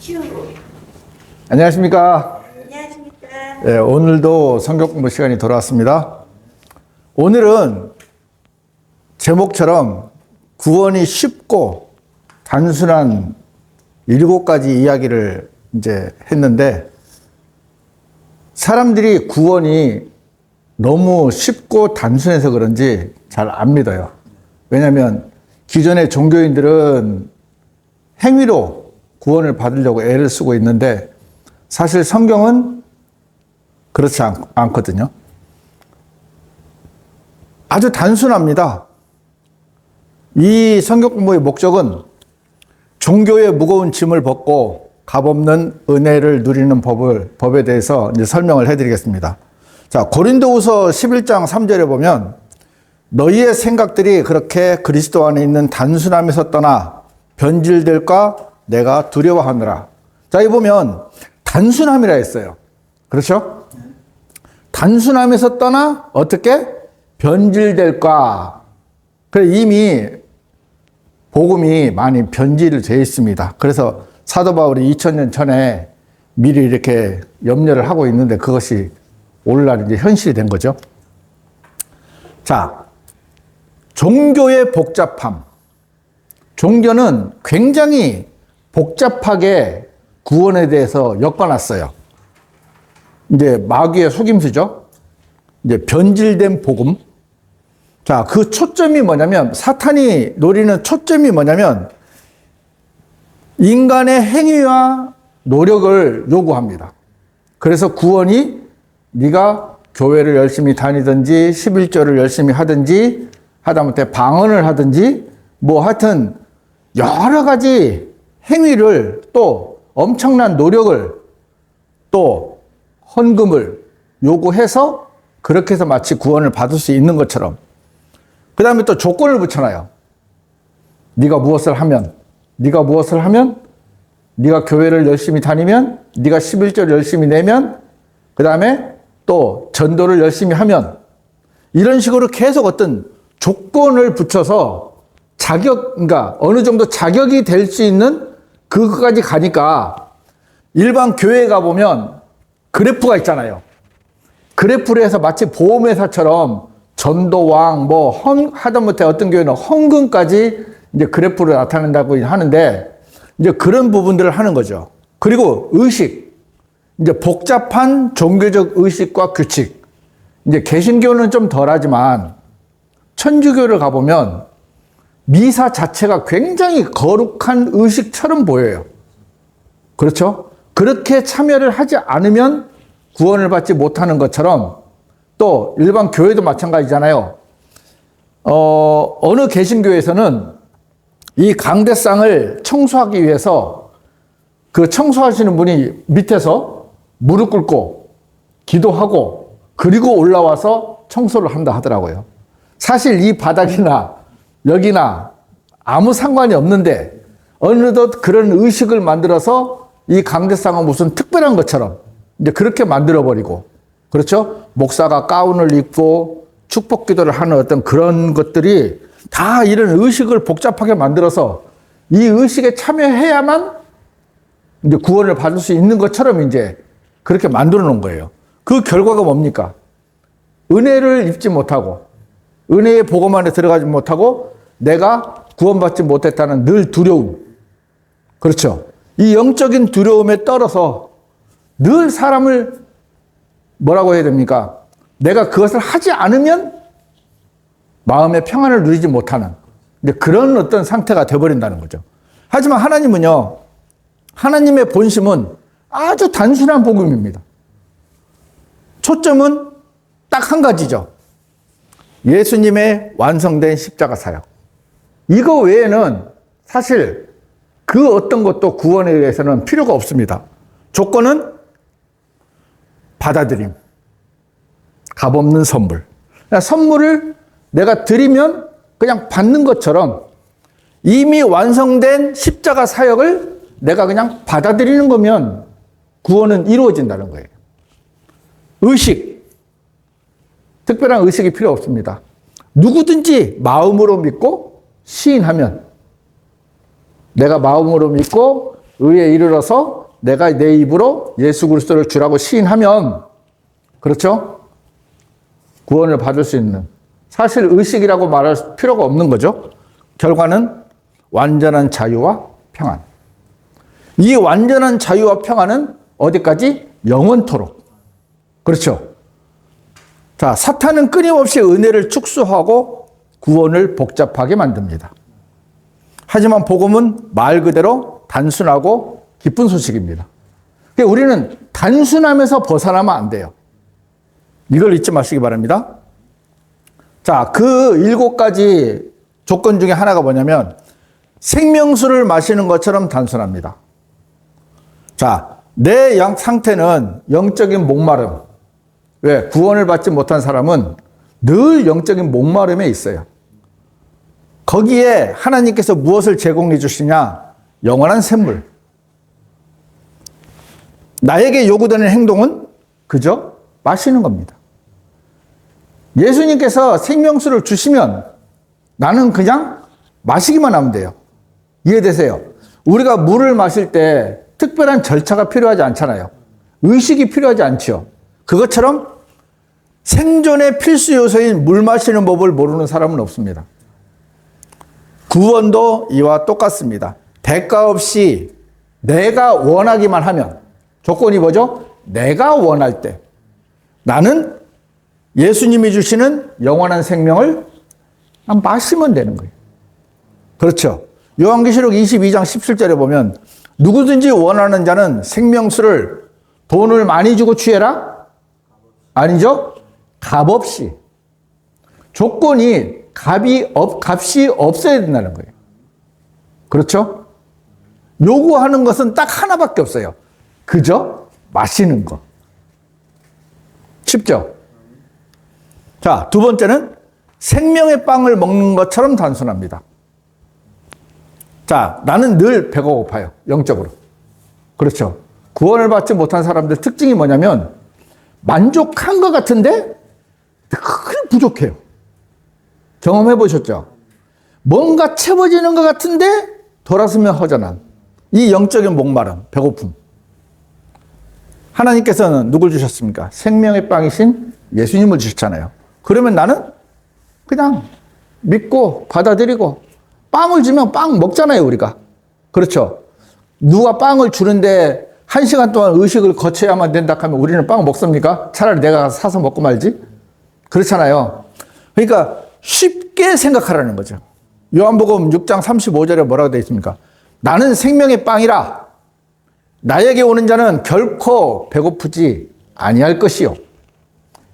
안녕하십니까. 안녕하십니까. 네, 오늘도 성경 공부 시간이 돌아왔습니다. 오늘은 제목처럼 구원이 쉽고 단순한 7가지 이야기를 이제 했는데, 사람들이 구원이 너무 쉽고 단순해서 그런지 잘 안 믿어요. 왜냐하면 기존의 종교인들은 행위로 구원을 받으려고 애를 쓰고 있는데, 사실 성경은 그렇지 않거든요. 아주 단순합니다. 이 성경 공부의 목적은 종교의 무거운 짐을 벗고 값없는 은혜를 누리는 법에 대해서 이제 설명을 해드리겠습니다. 자, 고린도후서 11장 3절에 보면 너희의 생각들이 그렇게 그리스도 안에 있는 단순함에서 떠나 변질될까 내가 두려워하느라. 자, 여기 보면 단순함이라 했어요. 그렇죠? 단순함에서 떠나 어떻게 변질될까. 그래서 이미 복음이 많이 변질되어 있습니다. 그래서 사도 바울이 2000년 전에 미리 이렇게 염려를 하고 있는데 그것이 오늘날 이제 현실이 된 거죠. 자, 종교의 복잡함. 종교는 굉장히 복잡하게 구원에 대해서 엮어놨어요. 이제 마귀의 속임수죠. 이제 변질된 복음. 자, 그 초점이 뭐냐면, 사탄이 노리는 초점이 뭐냐면, 인간의 행위와 노력을 요구합니다. 그래서 구원이 네가 교회를 열심히 다니든지 11조를 열심히 하든지 하다못해 방언을 하든지 뭐 하여튼 여러 가지 행위를 또 엄청난 노력을 또 헌금을 요구해서 그렇게 해서 마치 구원을 받을 수 있는 것처럼, 그 다음에 또 조건을 붙여놔요. 네가 무엇을 하면, 네가 교회를 열심히 다니면, 네가 11조를 열심히 내면, 그 다음에 또 전도를 열심히 하면, 이런 식으로 계속 어떤 조건을 붙여서 그러니까 어느 정도 자격이 될 수 있는 그것까지 가니까, 일반 교회에 가보면 그래프가 있잖아요. 그래프를 해서 마치 보험회사처럼 전도왕, 하다못해 어떤 교회는 헌금까지 이제 그래프로 나타낸다고 하는데, 이제 그런 부분들을 하는 거죠. 그리고 의식. 이제 복잡한 종교적 의식과 규칙. 이제 개신교는 좀 덜하지만, 천주교를 가보면 미사 자체가 굉장히 거룩한 의식처럼 보여요. 그렇죠? 그렇게 참여를 하지 않으면 구원을 받지 못하는 것처럼, 또 일반 교회도 마찬가지잖아요. 어느 개신교에서는 이 강대상을 청소하기 위해서 그 청소하시는 분이 밑에서 무릎 꿇고 기도하고 그리고 올라와서 청소를 한다 하더라고요. 사실 이 바닥이나 여기나 아무 상관이 없는데 어느덧 그런 의식을 만들어서 이 강대상은 무슨 특별한 것처럼 이제 그렇게 만들어버리고, 그렇죠? 목사가 가운을 입고 축복 기도를 하는 어떤 그런 것들이 다 이런 의식을 복잡하게 만들어서 이 의식에 참여해야만 이제 구원을 받을 수 있는 것처럼 이제 그렇게 만들어 놓은 거예요. 그 결과가 뭡니까? 은혜를 입지 못하고, 은혜의 복음 안에 들어가지 못하고, 내가 구원받지 못했다는 늘 두려움. 그렇죠? 이 영적인 두려움에 떨어서 늘 사람을 뭐라고 해야 됩니까? 내가 그것을 하지 않으면 마음의 평안을 누리지 못하는 그런 어떤 상태가 되어버린다는 거죠. 하지만 하나님은요, 하나님의 본심은 아주 단순한 복음입니다. 초점은 딱 한 가지죠. 예수님의 완성된 십자가 사역. 이거 외에는 사실 그 어떤 것도 구원에 대해서는 필요가 없습니다. 조건은 받아들임. 값없는 선물. 선물을 내가 드리면 그냥 받는 것처럼 이미 완성된 십자가 사역을 내가 그냥 받아들이는 거면 구원은 이루어진다는 거예요. 의식. 특별한 의식이 필요 없습니다. 누구든지 마음으로 믿고 시인하면, 내가 마음으로 믿고 의에 이르러서 내가 내 입으로 예수 그리스도를 주라고 시인하면, 그렇죠? 구원을 받을 수 있는, 사실 의식이라고 말할 필요가 없는 거죠. 결과는 완전한 자유와 평안. 이 완전한 자유와 평안은 어디까지? 영원토록. 그렇죠? 자, 사탄은 끊임없이 은혜를 축소하고 구원을 복잡하게 만듭니다. 하지만 복음은 말 그대로 단순하고 기쁜 소식입니다. 그러니까 우리는 단순함에서 벗어나면 안 돼요. 이걸 잊지 마시기 바랍니다. 자, 그 7가지 조건 중에 하나가 뭐냐면 생명수를 마시는 것처럼 단순합니다. 자, 내 상태는 영적인 목마름. 왜? 구원을 받지 못한 사람은 늘 영적인 목마름에 있어요. 거기에 하나님께서 무엇을 제공해 주시냐? 영원한 샘물. 나에게 요구되는 행동은 그저 마시는 겁니다. 예수님께서 생명수를 주시면 나는 그냥 마시기만 하면 돼요. 이해되세요? 우리가 물을 마실 때 특별한 절차가 필요하지 않잖아요. 의식이 필요하지 않죠. 그것처럼 생존의 필수 요소인 물 마시는 법을 모르는 사람은 없습니다. 구원도 이와 똑같습니다. 대가 없이 내가 원하기만 하면, 조건이 뭐죠? 내가 원할 때 나는 예수님이 주시는 영원한 생명을 마시면 되는 거예요. 그렇죠? 요한계시록 22장 17절에 보면 누구든지 원하는 자는 생명수를 돈을 많이 주고 취해라? 아니죠? 값없이. 조건이 값이 없어야 된다는 거예요. 그렇죠? 요구하는 것은 딱 하나밖에 없어요. 그저 마시는 것. 쉽죠? 자, 두 번째는 생명의 빵을 먹는 것처럼 단순합니다. 자, 나는 늘 배가 고파요. 영적으로. 그렇죠? 구원을 받지 못한 사람들 특징이 뭐냐면 만족한 것 같은데 늘 부족해요. 경험해 보셨죠? 뭔가 채워지는 것 같은데 돌아서면 허전한 이 영적인 목마름, 배고픔. 하나님께서는 누굴 주셨습니까? 생명의 빵이신 예수님을 주셨잖아요. 그러면 나는 그냥 믿고 받아들이고 빵을 주면 빵 먹잖아요, 우리가. 그렇죠? 누가 빵을 주는데 1시간 동안 의식을 거쳐야만 된다 하면 우리는 빵을 먹습니까? 차라리 내가 가서 사서 먹고 말지? 그렇잖아요. 그러니까 쉽게 생각하라는 거죠. 요한복음 6장 35절에 뭐라고 되어 있습니까? 나는 생명의 빵이라. 나에게 오는 자는 결코 배고프지 아니할 것이요.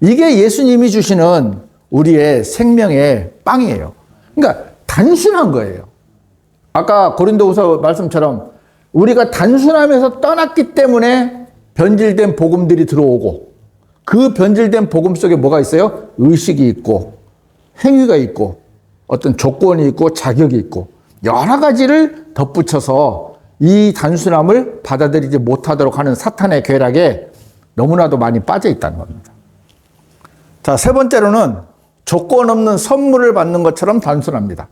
이게 예수님이 주시는 우리의 생명의 빵이에요. 그러니까 단순한 거예요. 아까 고린도후서 말씀처럼 우리가 단순함에서 떠났기 때문에 변질된 복음들이 들어오고 그 변질된 복음 속에 뭐가 있어요? 의식이 있고 행위가 있고 어떤 조건이 있고 자격이 있고 여러 가지를 덧붙여서 이 단순함을 받아들이지 못하도록 하는 사탄의 괴락에 너무나도 많이 빠져 있다는 겁니다. 자, 세 번째로는 조건 없는 선물을 받는 것처럼 단순합니다.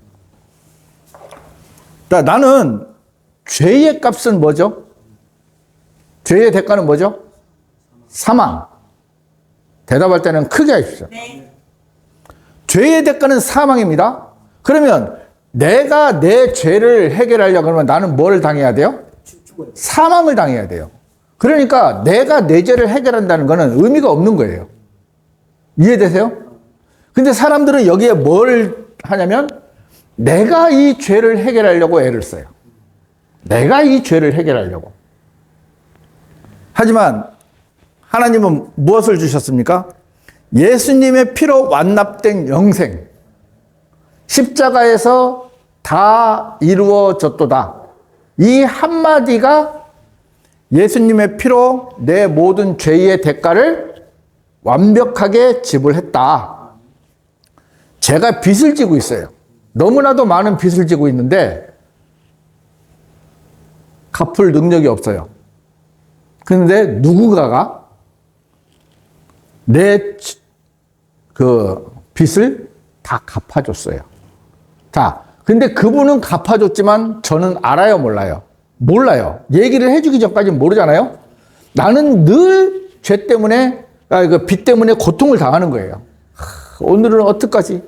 자, 나는 죄의 값은 뭐죠? 죄의 대가는 뭐죠? 사망. 대답할 때는 크게 하십시오. 네. 죄의 대가는 사망입니다. 그러면 내가 내 죄를 해결하려고 하면 나는 뭘 당해야 돼요? 사망을 당해야 돼요. 그러니까 내가 내 죄를 해결한다는 것은 의미가 없는 거예요. 이해되세요? 근데 사람들은 여기에 뭘 하냐면 내가 이 죄를 해결하려고 애를 써요. 내가 이 죄를 해결하려고. 하지만 하나님은 무엇을 주셨습니까? 예수님의 피로 완납된 영생. 십자가에서 다 이루어졌도다. 이 한마디가 예수님의 피로 내 모든 죄의 대가를 완벽하게 지불했다. 제가 빚을 지고 있어요. 너무나도 많은 빚을 지고 있는데 갚을 능력이 없어요. 그런데 누군가가 내 그 빚을 다 갚아줬어요. 자, 근데 그분은 갚아줬지만 저는 알아요, 몰라요? 몰라요. 얘기를 해주기 전까지는 모르잖아요. 나는 늘 죄 때문에, 빚 때문에 고통을 당하는 거예요. 오늘은 어떡하지?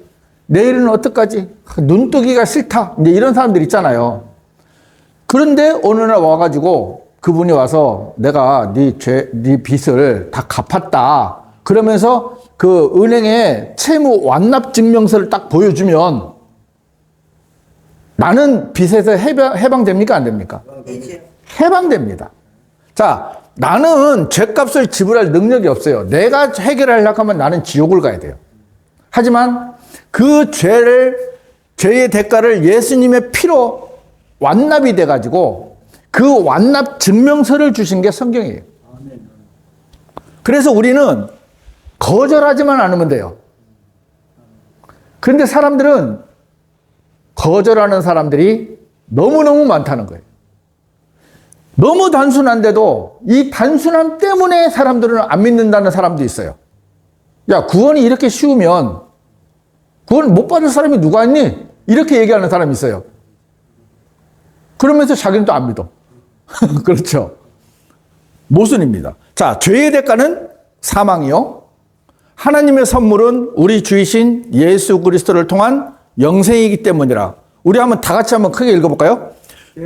내일은 어떡하지? 눈뜨기가 싫다. 이제 이런 사람들 있잖아요. 그런데 어느 날 와가지고 그분이 와서 내가 네 빚을 다 갚았다. 그러면서 그 은행에 채무 완납 증명서를 딱 보여주면 나는 빚에서 해방됩니까? 안 됩니까? 해방됩니다. 자, 나는 죄값을 지불할 능력이 없어요. 내가 해결하려고 하면 나는 지옥을 가야 돼요. 하지만 그 죄의 대가를 예수님의 피로 완납이 돼가지고 그 완납 증명서를 주신 게 성경이에요. 그래서 우리는 거절하지만 않으면 돼요. 그런데 사람들은 거절하는 사람들이 너무너무 많다는 거예요. 너무 단순한데도 이 단순함 때문에 사람들은 안 믿는다는 사람도 있어요. 야, 구원이 이렇게 쉬우면 구원 못 받을 사람이 누가 있니? 이렇게 얘기하는 사람이 있어요. 그러면서 자기는 또 안 믿어. 그렇죠. 모순입니다. 자, 죄의 대가는 사망이요. 하나님의 선물은 우리 주이신 예수 그리스도를 통한 영생이기 때문이라. 우리 다 같이 한번 크게 읽어볼까요?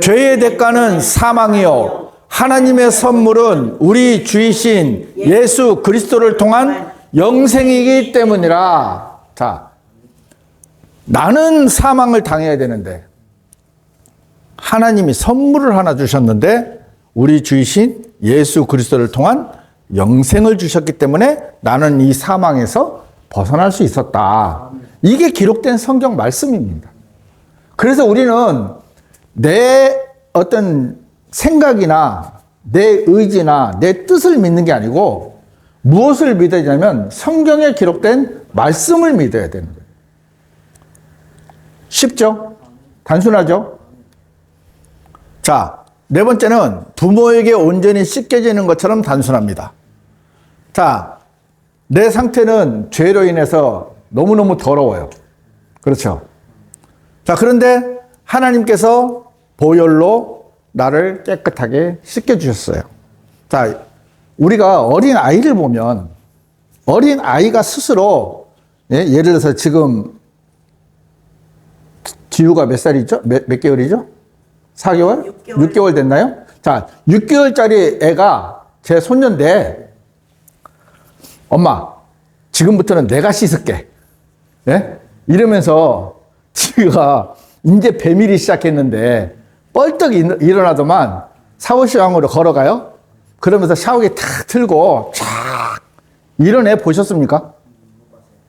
죄의 대가는 사망이요. 하나님의 선물은 우리 주이신 예수 그리스도를 통한 영생이기 때문이라. 자, 나는 사망을 당해야 되는데 하나님이 선물을 하나 주셨는데 우리 주이신 예수 그리스도를 통한 영생을 주셨기 때문에 나는 이 사망에서 벗어날 수 있었다. 이게 기록된 성경 말씀입니다. 그래서 우리는 내 어떤 생각이나 내 의지나 내 뜻을 믿는 게 아니고 무엇을 믿어야 되냐면 성경에 기록된 말씀을 믿어야 되는 거예요. 쉽죠? 단순하죠? 자, 네 번째는 부모에게 온전히 씻겨지는 것처럼 단순합니다. 자, 내 상태는 죄로 인해서 너무너무 더러워요. 그렇죠? 자, 그런데 하나님께서 보혈로 나를 깨끗하게 씻겨주셨어요. 자, 우리가 어린 아이를 보면 어린 아이가 스스로 예를 들어서 지금 지우가 몇 살이죠? 몇 개월이죠? 4개월? 6개월 됐나요? 자, 6개월짜리 애가 제 손녀인데 엄마, 지금부터는 내가 씻을게. 예? 이러면서 지가 이제 배밀이 시작했는데 뻘떡 일어나더만 샤워실방으로 걸어가요. 그러면서 샤워기 탁 틀고 쫙 이런 애 보셨습니까?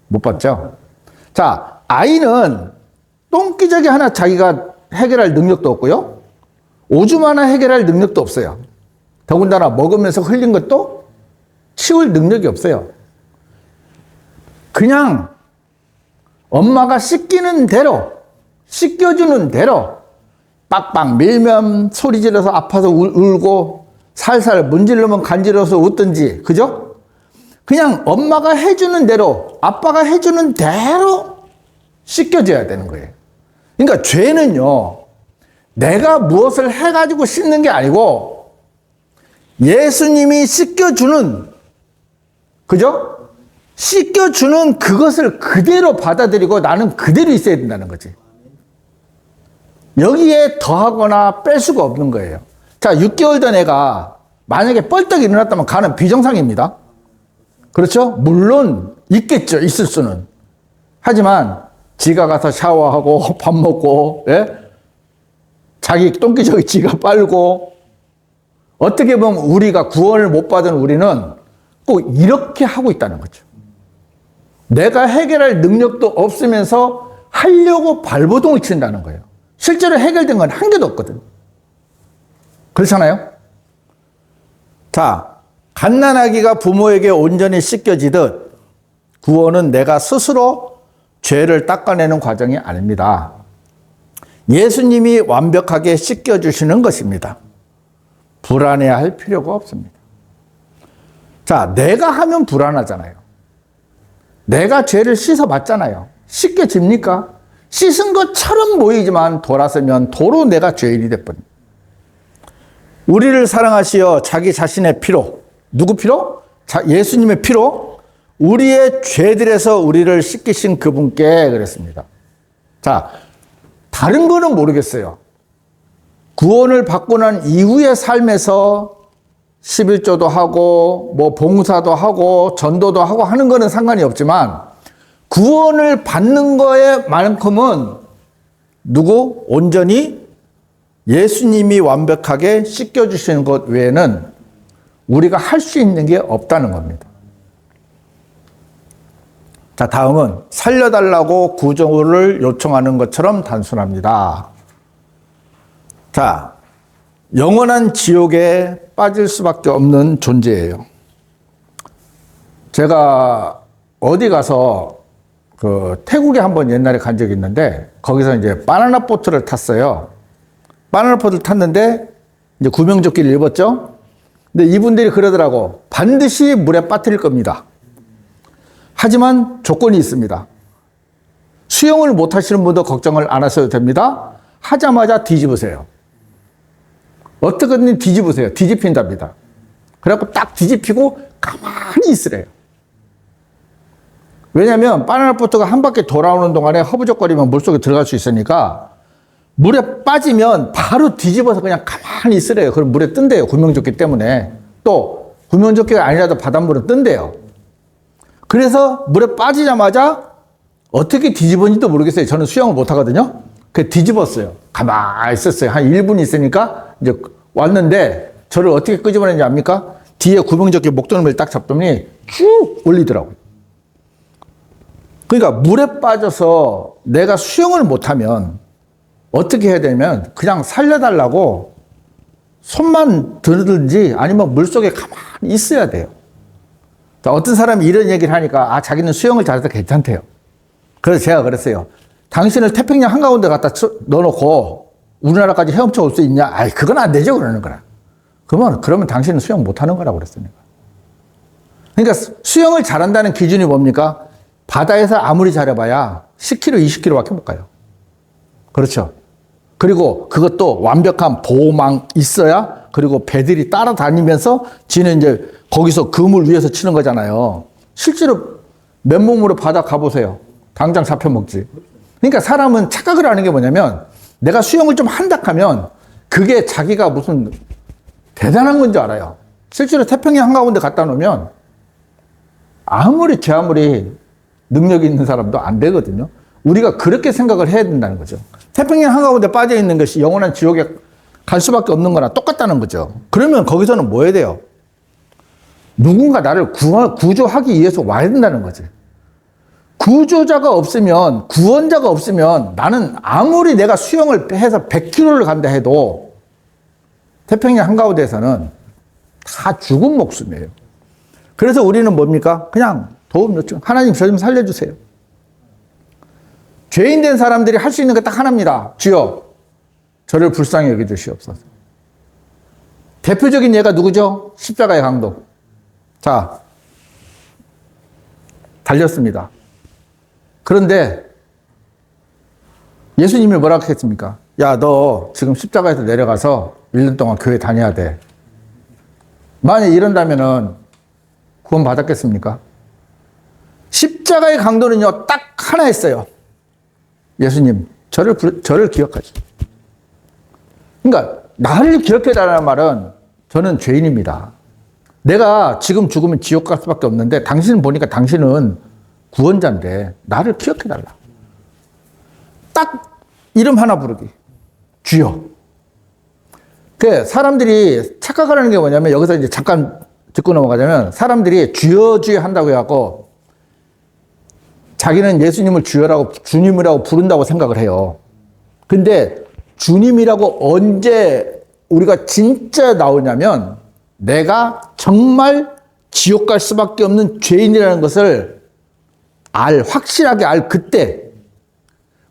못 봤죠? 자, 아이는 똥기저귀 하나 자기가 해결할 능력도 없고요. 오줌 하나 해결할 능력도 없어요. 더군다나 먹으면서 흘린 것도 치울 능력이 없어요. 그냥 엄마가 씻기는 대로, 씻겨주는 대로 빡빡 밀면 소리 질러서 아파서 울고 살살 문지르면 간지러워서 웃든지, 그죠? 그냥 엄마가 해주는 대로, 아빠가 해주는 대로 씻겨줘야 되는 거예요. 그러니까 죄는요, 내가 무엇을 해가지고 씻는 게 아니고 예수님이 씻겨주는, 그죠? 씻겨주는 그것을 그대로 받아들이고 나는 그대로 있어야 된다는 거지. 여기에 더하거나 뺄 수가 없는 거예요. 자, 6개월 된 애가 만약에 뻘떡 일어났다면 가는 비정상입니다. 그렇죠? 물론 있겠죠. 있을 수는. 하지만 지가 가서 샤워하고 밥 먹고, 예? 자기 똥기저귀 지가 빨고, 어떻게 보면 우리가 구원을 못 받은 우리는 꼭 이렇게 하고 있다는 거죠. 내가 해결할 능력도 없으면서 하려고 발버둥을 친다는 거예요. 실제로 해결된 건 한 개도 없거든. 그렇잖아요? 자, 갓난아기가 부모에게 온전히 씻겨지듯 구원은 내가 스스로 죄를 닦아내는 과정이 아닙니다. 예수님이 완벽하게 씻겨주시는 것입니다. 불안해할 필요가 없습니다. 자, 내가 하면 불안하잖아요. 내가 죄를 씻어봤잖아요. 씻겨집니까? 씻은 것처럼 보이지만 돌아서면 도로 내가 죄인이 돼버립니다. 우리를 사랑하시어 자기 자신의 피로, 누구 피로? 예수님의 피로 우리의 죄들에서 우리를 씻기신 그분께 그랬습니다. 자, 다른 거는 모르겠어요. 구원을 받고 난 이후의 삶에서 11조도 하고 뭐 봉사도 하고 전도도 하고 하는 거는 상관이 없지만 구원을 받는 거에 만큼은 누구? 온전히 예수님이 완벽하게 씻겨주시는 것 외에는 우리가 할 수 있는 게 없다는 겁니다. 자, 다음은 살려달라고 구조를 요청하는 것처럼 단순합니다. 자, 영원한 지옥에 빠질 수밖에 없는 존재예요. 제가 어디 가서 태국에 한번 옛날에 간 적이 있는데 거기서 이제 바나나 보트를 탔어요. 바나나 보트를 탔는데 이제 구명조끼를 입었죠. 근데 이분들이 그러더라고. 반드시 물에 빠뜨릴 겁니다. 하지만 조건이 있습니다. 수영을 못 하시는 분도 걱정을 안 하셔도 됩니다. 하자마자 뒤집으세요. 어떻게든 뒤집으세요. 뒤집힌답니다. 그래갖고 딱 뒤집히고 가만히 있으래요. 왜냐하면 바나나 보트가 한 바퀴 돌아오는 동안에 허브적거리면 물속에 들어갈 수 있으니까 물에 빠지면 바로 뒤집어서 그냥 가만히 있으래요. 그럼 물에 뜬대요. 구명조끼 때문에. 또 구명조끼가 아니라도 바닷물은 뜬대요. 그래서 물에 빠지자마자 어떻게 뒤집었는지도 모르겠어요. 저는 수영을 못 하거든요. 그래서 뒤집었어요. 가만히 있었어요. 한 1분 있으니까 이제 왔는데 저를 어떻게 끄집어내는지 압니까? 뒤에 구명조끼 목덜미를 딱 잡더니 쭉 올리더라고요. 그러니까 물에 빠져서 내가 수영을 못하면 어떻게 해야 되냐면 그냥 살려달라고 손만 들든지 아니면 물속에 가만히 있어야 돼요. 어떤 사람이 이런 얘기를 하니까 자기는 수영을 잘해서 괜찮대요. 그래서 제가 그랬어요. 당신을 태평양 한가운데 갖다 넣어놓고 우리나라까지 헤엄쳐 올 수 있냐? 그건 안 되죠. 그러는 거라. 그러면 당신은 수영 못하는 거라고 그랬으니까. 그러니까 수영을 잘한다는 기준이 뭡니까? 바다에서 아무리 잘해봐야 10km, 20km밖에 못 가요. 그렇죠. 그리고 그것도 완벽한 보호망 있어야 그리고 배들이 따라다니면서 지는 이제 거기서 그물 위에서 치는 거잖아요. 실제로 맨몸으로 바다 가보세요. 당장 잡혀먹지. 그러니까 사람은 착각을 하는 게 뭐냐면 내가 수영을 좀 한다 하면 그게 자기가 무슨 대단한 건 줄 알아요. 실제로 태평양 한가운데 갖다 놓으면 아무리 능력이 있는 사람도 안 되거든요. 우리가 그렇게 생각을 해야 된다는 거죠. 태평양 한가운데 빠져 있는 것이 영원한 지옥에 갈 수밖에 없는 거나 똑같다는 거죠. 그러면 거기서는 뭐 해야 돼요? 누군가 나를 구조하기 위해서 와야 된다는 거지. 구조자가 없으면, 구원자가 없으면 나는 아무리 내가 수영을 해서 100km를 간다 해도 태평양 한가운데에서는 다 죽은 목숨이에요. 그래서 우리는 뭡니까? 그냥 도움 요청. 하나님 저 좀 살려주세요. 죄인 된 사람들이 할 수 있는 게 딱 하나입니다. 주여, 저를 불쌍히 여겨주시옵소서. 대표적인 예가 누구죠? 십자가의 강도. 자, 달렸습니다. 그런데 예수님이 뭐라고 했습니까? 야, 너 지금 십자가에서 내려가서 1년 동안 교회 다녀야 돼. 만약 이런다면은 구원 받았겠습니까? 십자가의 강도는요, 딱 하나 했어요. 예수님, 저를 기억하지. 그러니까, 나를 기억해달라는 말은 저는 죄인입니다. 내가 지금 죽으면 지옥 갈 수밖에 없는데 당신은 보니까 당신은 구원자인데 나를 기억해달라. 딱 이름 하나 부르기. 주여. 그 사람들이 착각하는 게 뭐냐면 여기서 이제 잠깐 짚고 넘어가자면 사람들이 주여 주여 한다고 해갖고 자기는 예수님을 주님이라고 부른다고 생각을 해요. 근데 주님이라고 언제 우리가 진짜 나오냐면 내가 정말 지옥 갈 수밖에 없는 죄인이라는 것을 확실하게 알 그때.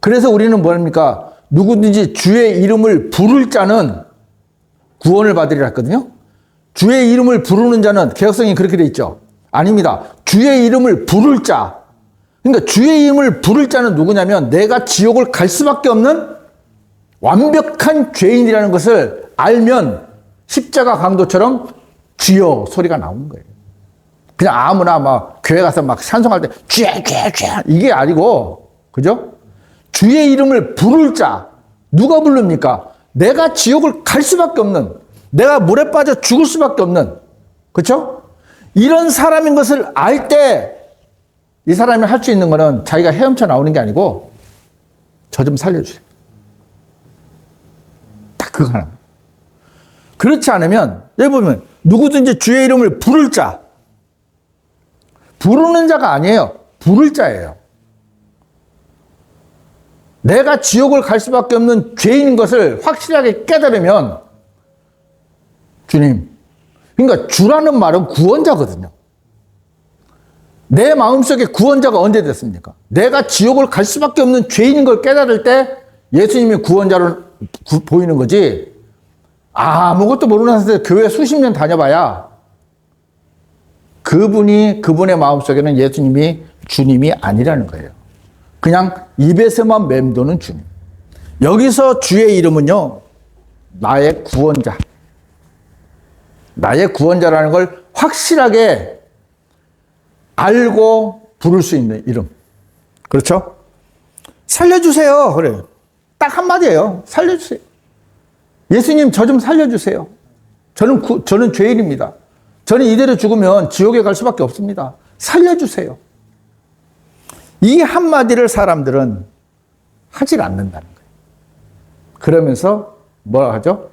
그래서 우리는 뭐합니까? 누구든지 주의 이름을 부를 자는 구원을 받으리라 했거든요. 주의 이름을 부르는 자는 개혁성이 그렇게 돼 있죠. 아닙니다. 주의 이름을 부를 자. 그러니까 주의 이름을 부를 자는 누구냐면 내가 지옥을 갈 수밖에 없는 완벽한 죄인이라는 것을 알면 십자가 강도처럼 주여 소리가 나오는 거예요. 그냥 아무나 막 교회 가서 막 찬송할 때 주여 주여 주여 이게 아니고, 그죠? 주의 이름을 부를 자, 누가 부릅니까? 내가 지옥을 갈 수밖에 없는, 내가 물에 빠져 죽을 수밖에 없는, 그렇죠? 이런 사람인 것을 알 때 이 사람이 할 수 있는 거는 자기가 헤엄쳐 나오는 게 아니고 저 좀 살려주세요. 딱 그거 하나. 그렇지 않으면 여기 보면 누구든지 주의 이름을 부를 자, 부르는 자가 아니에요. 부를 자예요. 내가 지옥을 갈 수밖에 없는 죄인인 것을 확실하게 깨달으면 주님, 그러니까 주라는 말은 구원자거든요. 내 마음속에 구원자가 언제 됐습니까? 내가 지옥을 갈 수밖에 없는 죄인인 걸 깨달을 때 예수님이 구원자로 보이는 거지. 아무것도 모르는 상태에서 교회 수십 년 다녀봐야 그분의 마음속에는 예수님이 주님이 아니라는 거예요. 그냥 입에서만 맴도는 주님. 여기서 주의 이름은요, 나의 구원자. 나의 구원자라는 걸 확실하게 알고 부를 수 있는 이름. 그렇죠? 살려주세요. 그래. 딱 한마디예요. 살려주세요. 예수님, 저 좀 살려주세요. 저는 죄인입니다. 저는 이대로 죽으면 지옥에 갈 수밖에 없습니다. 살려주세요. 이 한마디를 사람들은 하질 않는다는 거예요. 그러면서 뭐라 하죠?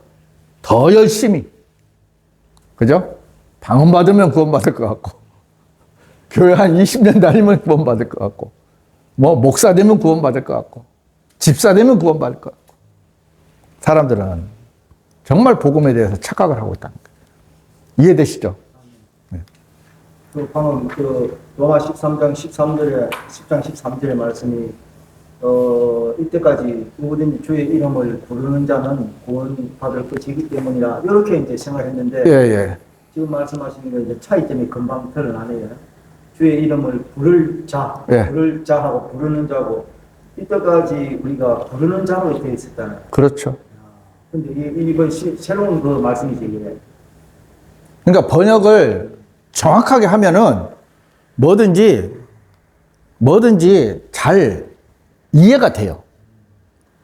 더 열심히. 그죠? 방언받으면 구원받을 것 같고, 교회 한 20년 다니면 구원받을 것 같고, 뭐 목사 되면 구원받을 것 같고, 집사 되면 구원받을 것 같고, 사람들은 정말 복음에 대해서 착각을 하고 있다는 거예요. 이해되시죠? 네. 방금 로마 13장 13절의 말씀이 이때까지 누구든지 주의 이름을 부르는 자는 구원받을 것이기 때문이라 이렇게 이제 생각했는데, 예. 지금 말씀하시는 게 이제 차이점이 금방 드러나네요. 주의 이름을 부를 자, 예. 부를 자하고 부르는 자고, 이때까지 우리가 부르는 자로 되어 있었잖아요. 그렇죠. 근데 이건 새로운 그 말씀이지, 이게. 그러니까 번역을 정확하게 하면은 뭐든지 잘 이해가 돼요.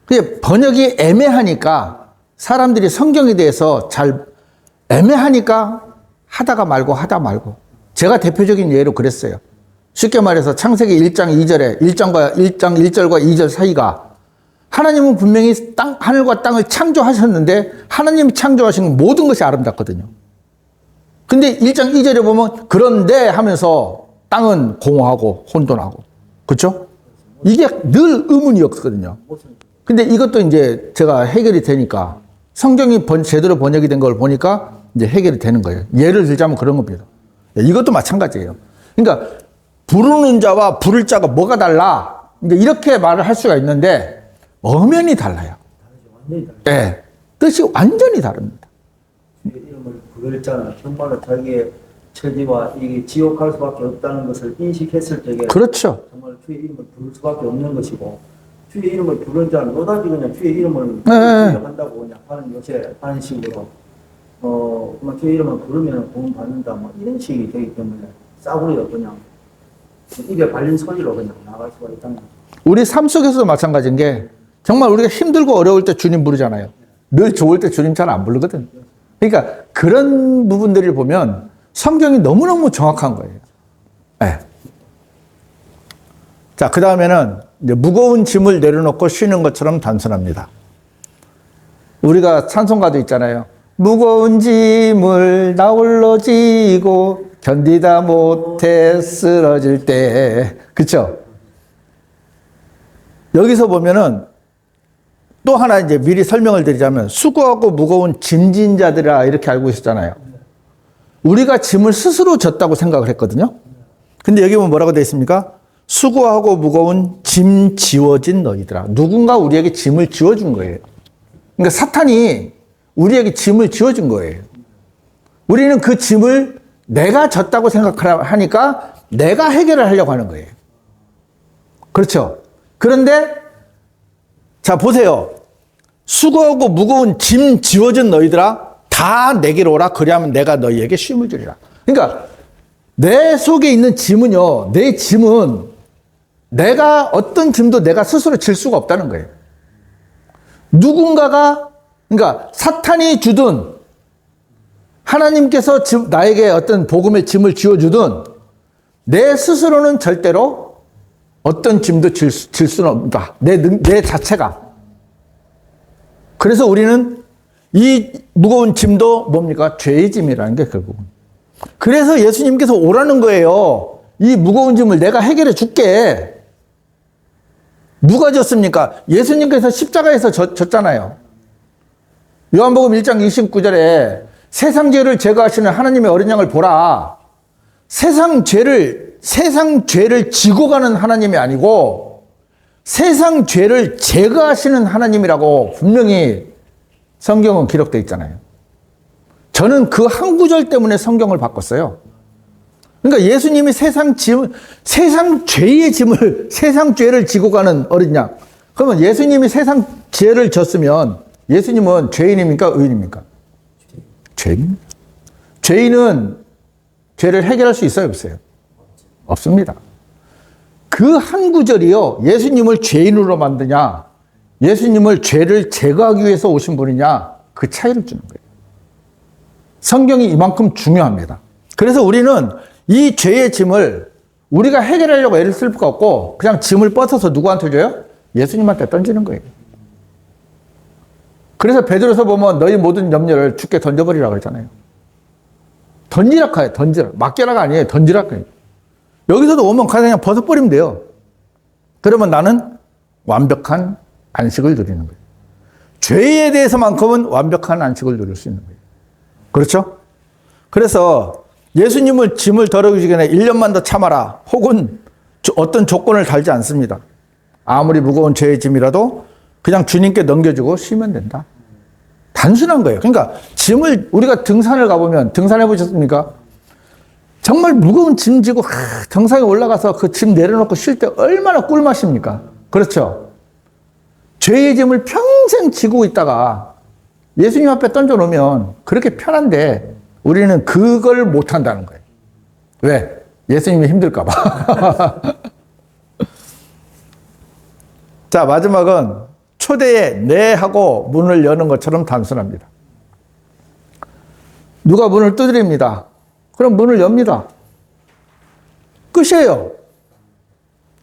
그게 번역이 애매하니까 사람들이 성경에 대해서 잘 애매하니까 하다 말고. 제가 대표적인 예로 그랬어요. 쉽게 말해서 창세기 1장 2절에 1장 1절과 2절 사이가 하나님은 분명히 하늘과 땅을 창조하셨는데 하나님이 창조하신 모든 것이 아름답거든요. 근데 1장 2절에 보면 그런데 하면서 땅은 공허하고 혼돈하고. 그렇죠? 이게 늘 의문이었거든요. 근데 이것도 이제 제가 해결이 되니까 성경이 제대로 번역이 된 걸 보니까 이제 해결이 되는 거예요. 예를 들자면 그런 겁니다. 이것도 마찬가지예요. 그러니까 부르는 자와 부를 자가 뭐가 달라? 이제 이렇게 말을 할 수가 있는데 엄연히 달라요. 네, 뜻이 완전히 다릅니다. 주의 이름을 부를 자는 정말로 자기의 처지와 이게 지옥 갈 수밖에 없다는 것을 인식했을 적에 그렇죠. 정말 주의 이름을 부를 수밖에 없는 것이고, 주의 이름을 부른 자는 노다지 그냥 주의 이름을 한다고 그냥 하는 요새 하는 식으로 그만 주의 이름을 부르면 구원 받는다 뭐 이런 식이 되기 때문에 싸구려 그냥 입에 발린 소리로 그냥 나갈 수가 있다는 거죠. 우리 삶 속에서도 마찬가지인 게 정말 우리가 힘들고 어려울 때 주님 부르잖아요. 늘 좋을 때 주님 잘 안 부르거든. 그러니까 그런 부분들을 보면 성경이 너무너무 정확한 거예요. 네. 자, 그 다음에는 이제 무거운 짐을 내려놓고 쉬는 것처럼 단순합니다. 우리가 찬송가도 있잖아요. 무거운 짐을 나 홀로 지고 견디다 못해 쓰러질 때. 그쵸? 여기서 보면은 또 하나 이제 미리 설명을 드리자면 수고하고 무거운 짐진 자들이라 이렇게 알고 있었잖아요. 우리가 짐을 스스로 졌다고 생각을 했거든요. 근데 여기 보면 뭐라고 되어 있습니까? 수고하고 무거운 짐 지워진 너희들아. 누군가 우리에게 짐을 지워준 거예요. 그러니까 사탄이 우리에게 짐을 지워준 거예요. 우리는 그 짐을 내가 졌다고 생각하니까 내가 해결을 하려고 하는 거예요. 그렇죠? 그런데 자 보세요. 수고하고 무거운 짐 지워진 너희들아. 다 내게로 오라. 그리하면 내가 너희에게 쉼을 주리라. 그러니까 내 속에 있는 짐은요, 내 짐은 내가 어떤 짐도 내가 스스로 질 수가 없다는 거예요. 누군가가, 그러니까 사탄이 주든 하나님께서 나에게 어떤 복음의 짐을 지어주든 내 스스로는 절대로 어떤 짐도 질 수는 없다. 내 자체가. 그래서 우리는 이 무거운 짐도 뭡니까? 죄의 짐이라는 게 결국은. 그래서 예수님께서 오라는 거예요. 이 무거운 짐을 내가 해결해 줄게. 누가 졌습니까? 예수님께서 십자가에서 졌잖아요. 요한복음 1장 29절에 세상 죄를 제거하시는 하나님의 어린 양을 보라. 세상 죄를 지고 가는 하나님이 아니고 세상 죄를 제거하시는 하나님이라고 분명히 성경은 기록되어 있잖아요. 저는 그 한 구절 때문에 성경을 바꿨어요. 그러니까 예수님이 세상 죄의 짐을, 세상 죄를 지고 가는 어린 양. 그러면 예수님이 세상 죄를 졌으면 예수님은 죄인입니까? 의인입니까? 죄인입니다. 죄인은 죄를 해결할 수 있어요? 없어요? 없습니다. 그 한 구절이요, 예수님을 죄인으로 만드냐, 예수님을 죄를 제거하기 위해서 오신 분이냐, 그 차이를 주는 거예요. 성경이 이만큼 중요합니다. 그래서 우리는 이 죄의 짐을 우리가 해결하려고 애를 쓸 필요가 없고 그냥 짐을 뻗어서 누구한테 줘요? 예수님한테 던지는 거예요. 그래서 베드로서 보면 너희 모든 염려를 주께 던져버리라고 했잖아요. 던지라고 해요. 던지라. 맡겨라가 아니에요. 던지라고 해요. 여기서도 오면 그냥 벗어버리면 돼요. 그러면 나는 완벽한 안식을 누리는 거예요. 죄에 대해서만큼은 완벽한 안식을 누릴 수 있는 거예요. 그렇죠? 그래서 예수님을 짐을 덜어주기 전에 1년만 더 참아라. 혹은 어떤 조건을 달지 않습니다. 아무리 무거운 죄의 짐이라도 그냥 주님께 넘겨주고 쉬면 된다. 단순한 거예요. 그러니까 짐을 우리가 등산을 가보면 등산해 보셨습니까? 정말 무거운 짐 지고 정상에 올라가서 그 짐 내려놓고 쉴 때 얼마나 꿀맛입니까? 그렇죠? 죄의 짐을 평생 지고 있다가 예수님 앞에 던져놓으면 그렇게 편한데 우리는 그걸 못한다는 거예요. 왜? 예수님이 힘들까 봐. 자, 마지막은 초대에 네 하고 문을 여는 것처럼 단순합니다. 누가 문을 두드립니다. 그럼 문을 엽니다. 끝이에요.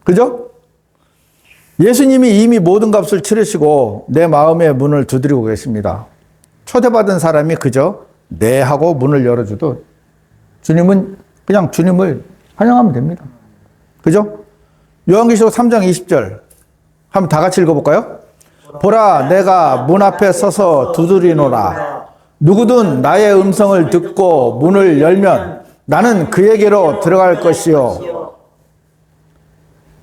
그죠? 예수님이 이미 모든 값을 치르시고 내 마음의 문을 두드리고 계십니다. 초대받은 사람이 그저 네 하고 문을 열어줘도 주님은 그냥 주님을 환영하면 됩니다. 그죠? 요한계시록 3장 20절 한번 다 같이 읽어볼까요? 보라, 내가 문 앞에 서서 두드리노라. 누구든 나의 음성을 듣고 문을 열면 나는 그에게로 들어갈 것이요.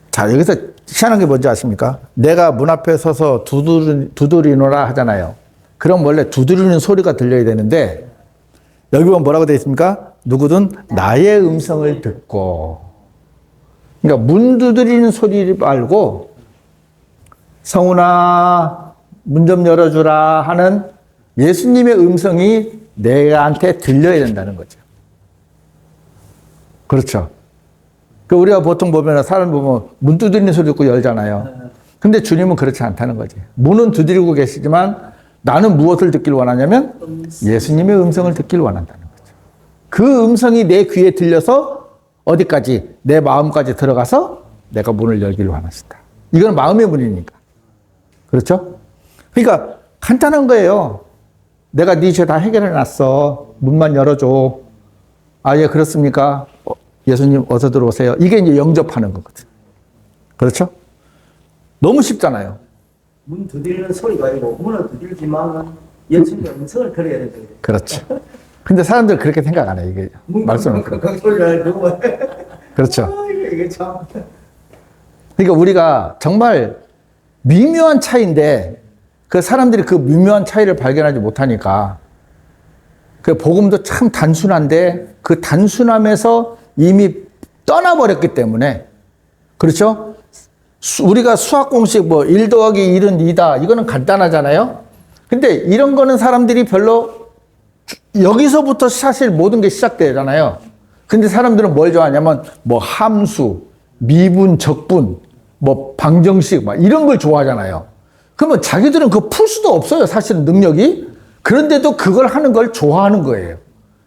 자, 여기서 희한한 게 뭔지 아십니까? 내가 문 앞에 서서 두드리노라 하잖아요. 그럼 원래 두드리는 소리가 들려야 되는데 여기 보면 뭐라고 되어 있습니까? 누구든 나의 음성을 듣고. 그러니까 문 두드리는 소리 말고 성훈아 문 좀 열어주라 하는 예수님의 음성이 내한테 들려야 된다는 거죠. 그렇죠. 그 우리가 보통 보면 사람 보면 문 두드리는 소리 듣고 열잖아요. 근데 주님은 그렇지 않다는 거지. 문은 두드리고 계시지만 나는 무엇을 듣길 원하냐면 예수님의 음성을 듣길 원한다는 거죠. 그 음성이 내 귀에 들려서 어디까지? 내 마음까지 들어가서 내가 문을 열기를 원하신다. 이건 마음의 문이니까. 그렇죠? 그러니까 간단한 거예요. 내가 네 죄 다 해결해 놨어. 문만 열어줘. 아, 예, 그렇습니까? 예수님 어서 들어오세요. 이게 이제 영접하는 거거든. 그렇죠? 너무 쉽잖아요. 문 두드리는 소리가 아니고 문을 두드리지만 예수님의 음성을 들어야 된다. 그렇죠. 근데 사람들 그렇게 생각 안 해. 이게 말씀은 그 소리를 듣고 그렇죠. 이게 참. 그러니까 우리가 정말 미묘한 차이인데 그 사람들이 그 미묘한 차이를 발견하지 못하니까 그 복음도 참 단순한데 그 단순함에서 이미 떠나버렸기 때문에 그렇죠? 우리가 수학 공식 뭐 1 더하기 1은 2다 이거는 간단하잖아요. 근데 이런 거는 사람들이 별로 여기서부터 사실 모든 게 시작되잖아요. 근데 사람들은 뭘 좋아하냐면 뭐 함수, 미분, 적분, 뭐 방정식 막 이런 걸 좋아하잖아요. 그러면 자기들은 그거 풀 수도 없어요. 사실은 능력이. 그런데도 그걸 하는 걸 좋아하는 거예요.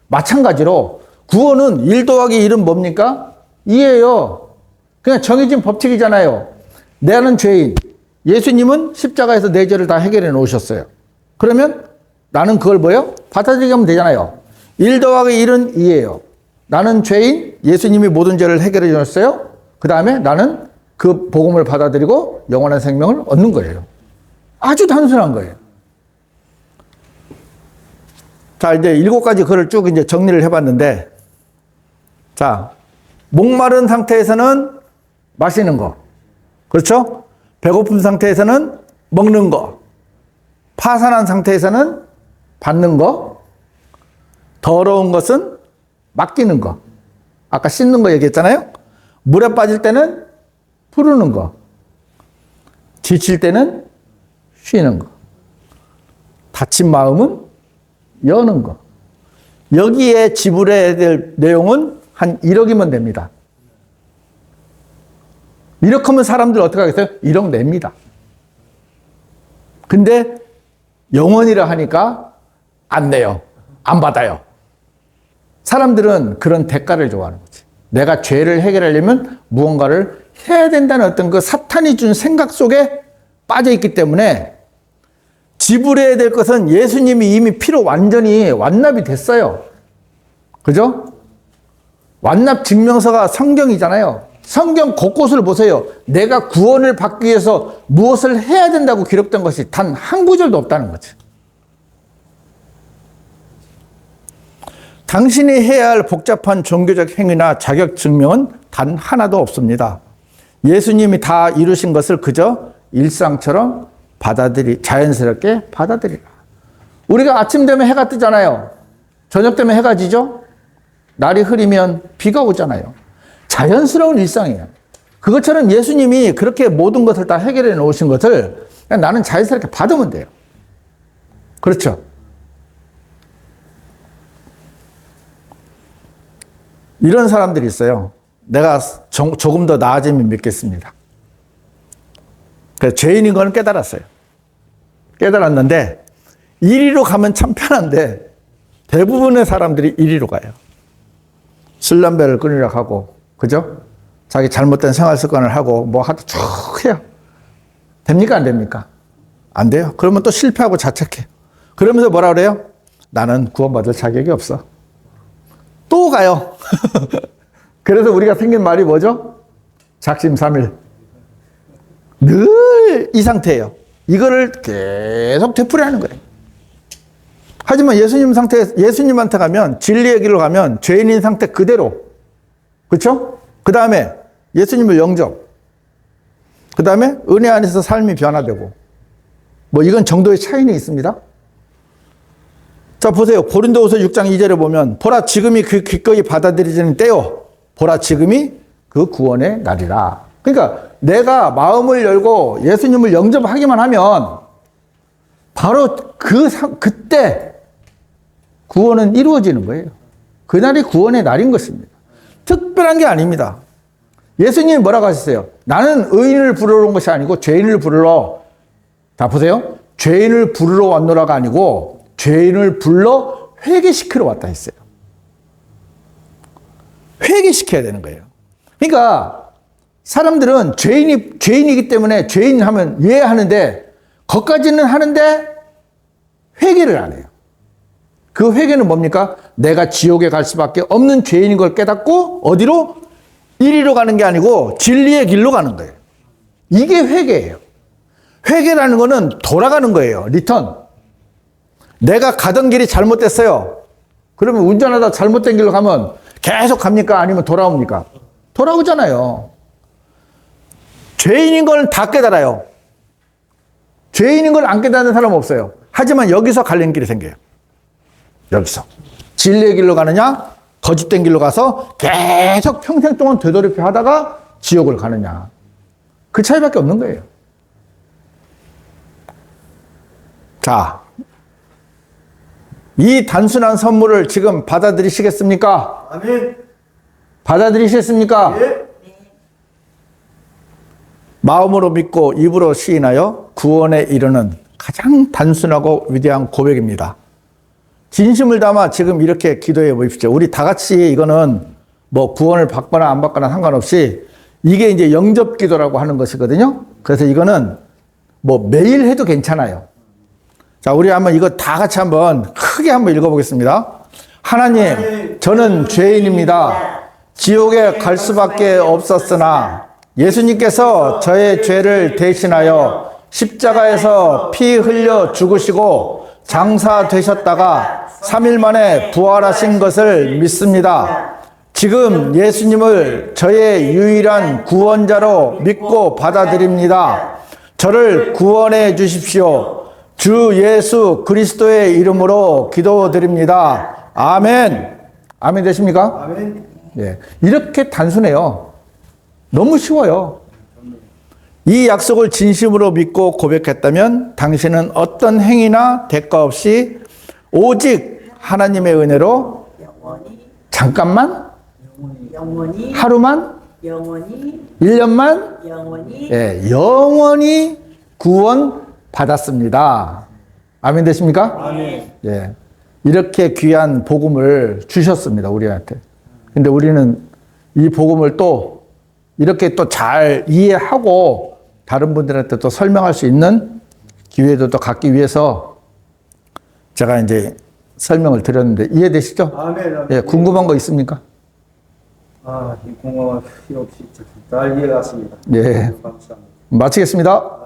마찬가지로 구원은 1 더하기 1은 뭡니까? 2예요. 그냥 정해진 법칙이잖아요. 나는 죄인. 예수님은 십자가에서 내 죄를 다 해결해 놓으셨어요. 그러면 나는 그걸 뭐예요? 받아들이게 하면 되잖아요. 1 더하기 1은 2예요. 나는 죄인, 예수님이 모든 죄를 해결해 주셨어요. 그 다음에 나는 그 복음을 받아들이고 영원한 생명을 얻는 거예요. 아주 단순한 거예요. 자, 이제 7가지 글을 쭉 이제 정리를 해봤는데, 자, 목마른 상태에서는 마시는 거. 그렇죠? 배고픈 상태에서는 먹는 거. 파산한 상태에서는 받는 거. 더러운 것은 맡기는 거. 아까 씻는 거 얘기했잖아요. 물에 빠질 때는 푸르는 거. 지칠 때는 쉬는 거. 다친 마음은 여는 거. 여기에 지불해야 될 내용은 한 1억이면 됩니다. 1억 하면 사람들 어떻게 하겠어요? 1억 냅니다. 근데 영원이라 하니까 안 내요. 안 받아요. 사람들은 그런 대가를 좋아하는 거지. 내가 죄를 해결하려면 무언가를 해야 된다는 어떤 그 사탄이 준 생각 속에 빠져 있기 때문에 지불해야 될 것은 예수님이 이미 피로 완전히 완납이 됐어요. 그죠? 완납 증명서가 성경이잖아요. 성경 곳곳을 보세요. 내가 구원을 받기 위해서 무엇을 해야 된다고 기록된 것이 단 한 구절도 없다는 거지. 당신이 해야 할 복잡한 종교적 행위나 자격 증명은 단 하나도 없습니다. 예수님이 다 이루신 것을 그저 일상처럼 자연스럽게 받아들이라. 우리가 아침 되면 해가 뜨잖아요. 저녁 되면 해가 지죠? 날이 흐리면 비가 오잖아요. 자연스러운 일상이에요. 그것처럼 예수님이 그렇게 모든 것을 다 해결해 놓으신 것을 그냥 나는 자연스럽게 받으면 돼요. 그렇죠? 이런 사람들이 있어요. 내가 조금 더 나아지면 믿겠습니다. 그래서 죄인인 거는 깨달았어요. 깨달았는데 이리로 가면 참 편한데 대부분의 사람들이 이리로 가요. 술, 담배를 끊으려고 하고, 그죠? 자기 잘못된 생활 습관을 하고 뭐 하도 쭉 해요. 됩니까? 안 됩니까? 안 돼요. 그러면 또 실패하고 자책해요. 그러면서 뭐라 그래요? 나는 구원받을 자격이 없어. 또 가요. 그래서 우리가 생긴 말이 뭐죠? 작심삼일. 늘 이 상태예요. 이거를 계속 되풀이하는 거예요. 하지만 예수님한테 가면, 진리의 길로 가면 죄인인 상태 그대로. 그렇죠? 그 다음에 예수님을 영접. 그 다음에 은혜 안에서 삶이 변화되고. 뭐 이건 정도의 차이는 있습니다. 자, 보세요. 고린도후서 6장 2절에 보면 보라 지금이 그 기꺼이 받아들이지는 때요. 보라 지금이 그 구원의 날이라. 그러니까 내가 마음을 열고 예수님을 영접하기만 하면 바로 그때 구원은 이루어지는 거예요. 그날이 구원의 날인 것입니다. 특별한 게 아닙니다. 예수님이 뭐라고 하셨어요? 나는 의인을 부르러 온 것이 아니고 죄인을 부르러. 자, 보세요. 죄인을 부르러 왔노라가 아니고 죄인을 불러 회개시키러 왔다 했어요. 회개시켜야 되는 거예요. 그러니까 사람들은 죄인이기 때문에 죄인 하면 이해하는데 거기까지는 하는데 회개를 안 해요. 그 회개는 뭡니까? 내가 지옥에 갈 수밖에 없는 죄인인 걸 깨닫고 어디로? 이리로 가는 게 아니고 진리의 길로 가는 거예요. 이게 회개예요. 회개라는 거는 돌아가는 거예요. 리턴. 내가 가던 길이 잘못됐어요. 그러면 운전하다 잘못된 길로 가면 계속 갑니까? 아니면 돌아옵니까? 돌아오잖아요. 죄인인 걸 다 깨달아요. 죄인인 걸 안 깨닫는 사람 없어요. 하지만 여기서 갈림길이 생겨요. 여기서. 진리의 길로 가느냐? 거짓된 길로 가서 계속 평생 동안 되돌이표 하다가 지옥을 가느냐. 그 차이밖에 없는 거예요. 자, 이 단순한 선물을 지금 받아들이시겠습니까? 아멘. 받아들이시겠습니까? 예. 마음으로 믿고 입으로 시인하여 구원에 이르는 가장 단순하고 위대한 고백입니다. 진심을 담아 지금 이렇게 기도해 보십시오. 우리 다 같이 이거는 뭐 구원을 받거나 안 받거나 상관없이 이게 이제 영접 기도라고 하는 것이거든요. 그래서 이거는 뭐 매일 해도 괜찮아요. 자, 우리 한번 이거 다 같이 한번 크게 한번 읽어보겠습니다. 하나님, 저는 죄인입니다. 지옥에 갈 수밖에 없었으나 예수님께서 저의 죄를 대신하여 십자가에서 피 흘려 죽으시고 장사되셨다가 3일 만에 부활하신 것을 믿습니다. 지금 예수님을 저의 유일한 구원자로 믿고 받아들입니다. 저를 구원해 주십시오. 주 예수 그리스도의 이름으로 기도드립니다. 아멘. 아멘 되십니까? 아멘. 예. 이렇게 단순해요. 너무 쉬워요. 이 약속을 진심으로 믿고 고백했다면 당신은 어떤 행위나 대가 없이 오직 하나님의 은혜로 영원히 잠깐만, 영원히 하루만, 영원히 1년만, 영원히 예, 영원히 구원 받았습니다. 아멘 되십니까? 아멘. 예. 이렇게 귀한 복음을 주셨습니다, 우리한테. 근데 우리는 이 복음을 또 이렇게 또 잘 이해하고 다른 분들한테 또 설명할 수 있는 기회도 또 갖기 위해서 제가 이제 설명을 드렸는데 이해되시죠? 아멘. 아멘. 예, 궁금한 거 있습니까? 이 공허가 필요 없이 잘 이해가 갔습니다. 예. 감사합니다. 마치겠습니다.